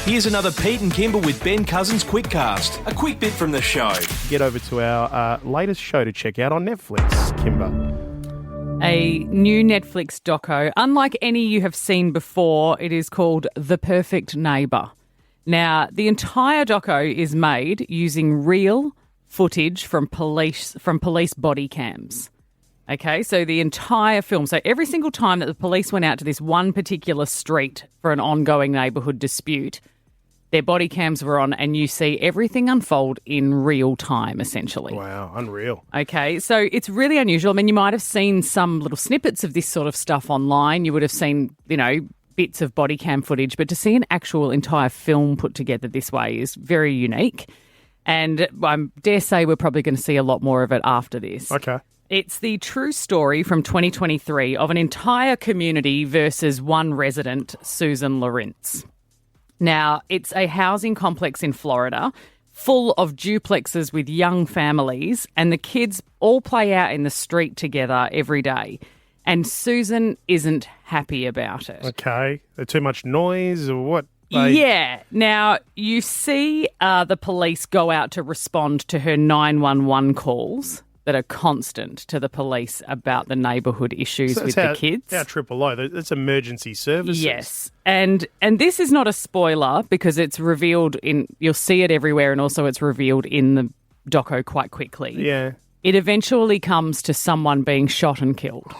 Here's another Pete and Kymba with Ben Cousins Quickcast. A quick bit from the show. Get over to our latest show to check out on Netflix, Kymba. A new Netflix doco, unlike any you have seen before. It is called The Perfect Neighbour. Now, the entire doco is made using real footage from police body cams. Okay, so the entire film, so every single time that the police went out to this one particular street for an ongoing neighbourhood dispute, their body cams were on and you see everything unfold in real time, essentially. Wow, unreal. Okay, so it's really unusual. I mean, you might have seen some little snippets of this sort of stuff online. You would have seen, bits of body cam footage, but to see an actual entire film put together this way is very unique. And I dare say we're probably going to see a lot more of it after this. Okay. It's the true story from 2023 of an entire community versus one resident, Susan Lawrence. Now, it's a housing complex in Florida full of duplexes with young families, and the kids all play out in the street together every day. And Susan isn't happy about it. Okay. Too much noise or what? Yeah. Now, you see the police go out to respond to her 911 calls that are constant to the police about the neighbourhood issues with the kids. Our Triple O, that's emergency services. Yes. And this is not a spoiler because it's revealed you'll see it everywhere, and also it's revealed in the doco quite quickly. Yeah. It eventually comes to someone being shot and killed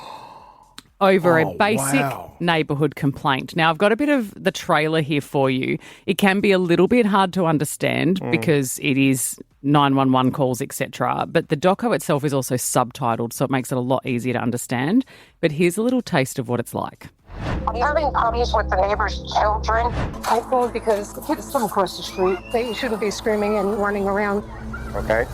over a basic neighbourhood complaint. Now, I've got a bit of the trailer here for you. It can be a little bit hard to understand because it is 911 calls, etc. But the doco itself is also subtitled, so it makes it a lot easier to understand. But here's a little taste of what it's like. Are you having problems with the neighbor's children? I called because the kids from across the street, they shouldn't be screaming and running around. Okay.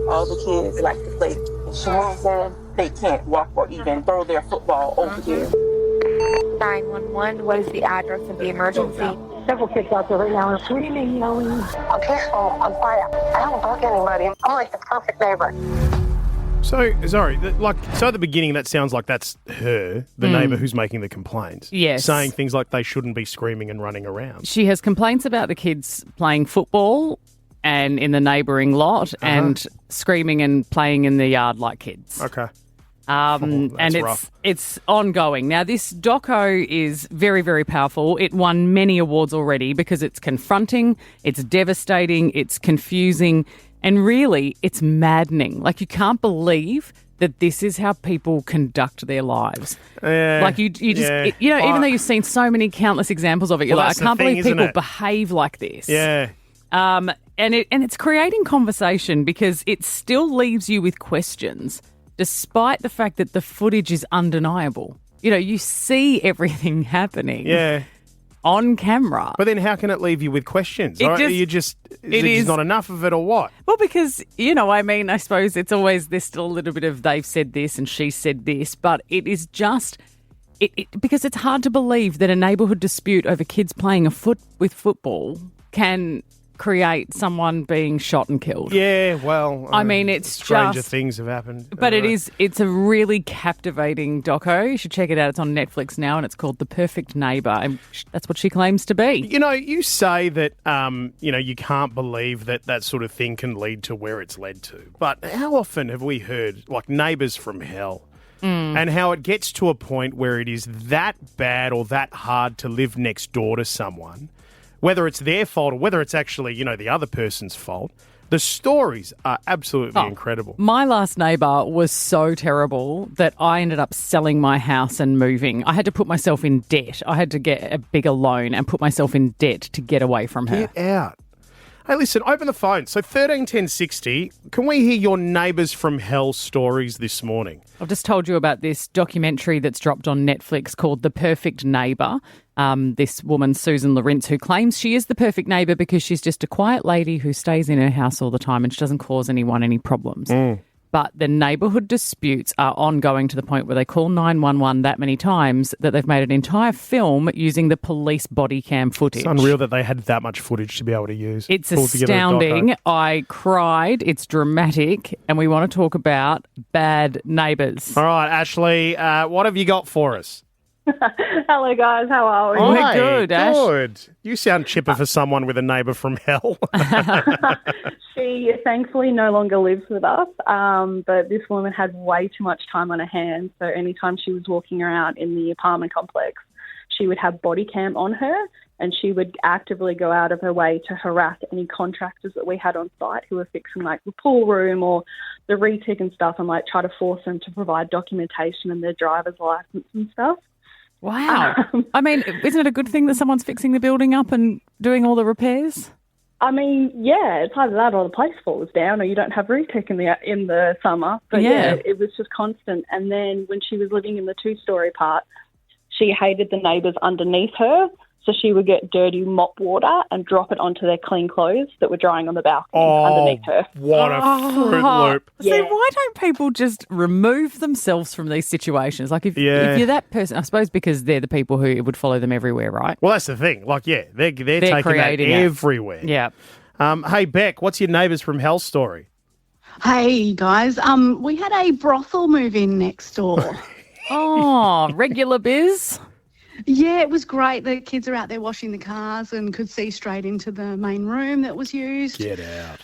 All the kids like to play. She said they can't walk or even throw their football over there. 911, what is the address of the emergency? Several kids out there right now are screaming, yelling. I'm peaceful, I'm quiet. I don't bug anybody. I'm like the perfect neighbor. So, sorry, so at the beginning that sounds like that's her, the neighbour who's making the complaints. Yes. Saying things like they shouldn't be screaming and running around. She has complaints about the kids playing football and in the neighbouring lot and screaming and playing in the yard like kids. Okay. And rough. it's ongoing. Now, this doco is very, very powerful. It won many awards already because it's confronting, it's devastating, it's confusing, and really, it's maddening. Like, you can't believe that this is how people conduct their lives. Like, you just, even though you've seen so many countless examples of it, you're like, I can't believe people behave like this. Yeah. And it's creating conversation because it still leaves you with questions, despite the fact that the footage is undeniable. You see everything happening on camera. But then how can it leave you with questions? Is it not enough of it or what? Well, because, I suppose it's always, there's still a little bit of they've said this and she said this, but it is just, because it's hard to believe that a neighbourhood dispute over kids playing with football can create someone being shot and killed. Yeah, well, it's stranger just things have happened. But it's a really captivating doco. You should check it out. It's on Netflix now, and it's called The Perfect Neighbour, and that's what she claims to be. You say that you can't believe that sort of thing can lead to where it's led to. But how often have we heard like Neighbours from hell? And how it gets to a point where it is that bad or that hard to live next door to someone, whether it's their fault or whether it's actually, the other person's fault. The stories are absolutely incredible. My last neighbour was so terrible that I ended up selling my house and moving. I had to put myself in debt. I had to get a bigger loan and put myself in debt to get away from her. Get out. Hey, listen, open the phone. So 131060, can we hear your Neighbours from hell stories this morning? I've just told you about this documentary that's dropped on Netflix called The Perfect Neighbour. This woman, Susan Lawrence, who claims she is the perfect neighbour because she's just a quiet lady who stays in her house all the time and she doesn't cause anyone any problems. But the neighbourhood disputes are ongoing to the point where they call 911 that many times that they've made an entire film using the police body cam footage. It's unreal that they had that much footage to be able to use. It's astounding. I cried. It's dramatic. And we want to talk about bad neighbours. All right, Ashley, what have you got for us? Hello, guys. How are we? We're Hi, good, Ash. Good. You sound chipper for someone with a neighbour from hell. She thankfully no longer lives with us, but this woman had way too much time on her hands. So anytime she was walking around in the apartment complex, she would have body cam on her, and she would actively go out of her way to harass any contractors that we had on site who were fixing like the pool room or the retic and stuff, and like try to force them to provide documentation and their driver's license and stuff. Wow. I mean, isn't it a good thing that someone's fixing the building up and doing all the repairs? I mean, yeah, it's either that or the place falls down, or you don't have retic in the summer. But Yeah. it was just constant. And then when she was living in the 2-story part, she hated the neighbours underneath her, so she would get dirty mop water and drop it onto their clean clothes that were drying on the balcony underneath her. What a Fruit Loop. See, Yeah. why don't people just remove themselves from these situations? Like, if you're that person, I suppose because they're the people who it would follow them everywhere, right? Well, that's the thing. Like, yeah, they're taking that creating it. everywhere. Yeah. Hey, Beck, what's your neighbours from hell story? Hey guys, we had a brothel move in next door. Oh, regular biz? Yeah, it was great. The kids are out there washing the cars and could see straight into the main room that was used. Get out.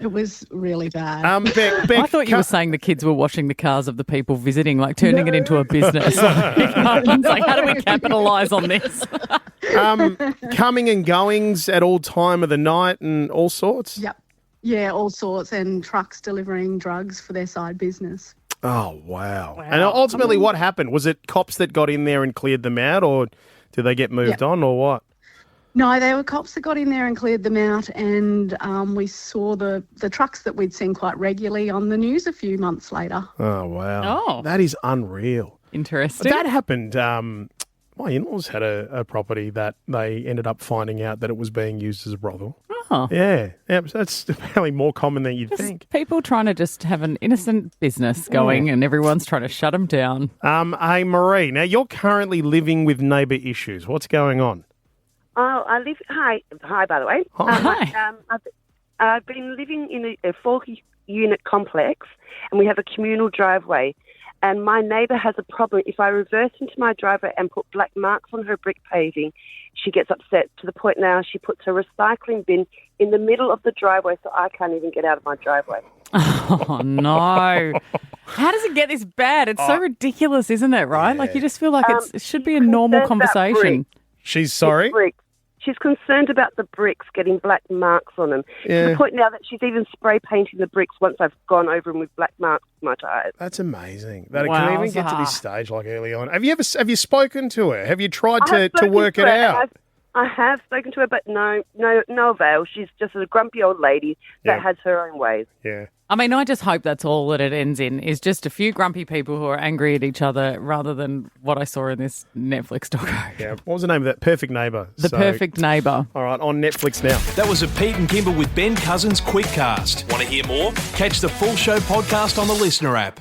It was really bad. Beck, I thought you were saying the kids were washing the cars of the people visiting, like turning it into a business. Like, how do we capitalise on this? coming and goings at all time of the night and all sorts? Yep. Yeah, all sorts, and trucks delivering drugs for their side business. Oh, wow. And ultimately, what happened? Was it cops that got in there and cleared them out, or did they get moved on, or what? No, they were cops that got in there and cleared them out, and we saw the trucks that we'd seen quite regularly on the news a few months later. Oh, wow. Oh. That is unreal. Interesting. That happened. My in-laws had a property that they ended up finding out that it was being used as a brothel. Oh. Yeah. So that's apparently more common than you'd think. People trying to just have an innocent business going and everyone's trying to shut them down. Hey, Marie, now you're currently living with neighbour issues. What's going on? Oh, I live. Hi, by the way. Hi. I've been living in a 4-unit complex, and we have a communal driveway. And my neighbour has a problem. If I reverse into my driveway and put black marks on her brick paving, she gets upset to the point now she puts her recycling bin in the middle of the driveway, so I can't even get out of my driveway. Oh, no. How does it get this bad? It's so ridiculous, isn't it, right? Like, you just feel like it should be a normal conversation. She's sorry? Bricks. She's concerned about the bricks getting black marks on them. To the point now that she's even spray painting the bricks once I've gone over them with black marks with my tyres. That's amazing. That it can even get to this stage like early on. Have you spoken to her? Have you tried to work it out? I have spoken to her, but no avail. She's just a grumpy old lady that has her own ways. Yeah. I mean, I just hope that's all that it ends in, is just a few grumpy people who are angry at each other rather than what I saw in this Netflix doco. Yeah. What was the name of that? Perfect Neighbour. The Perfect Neighbour. All right, on Netflix now. That was a Pete and Kymba with Ben Cousins Quickcast. Want to hear more? Catch the full show podcast on the Listener app.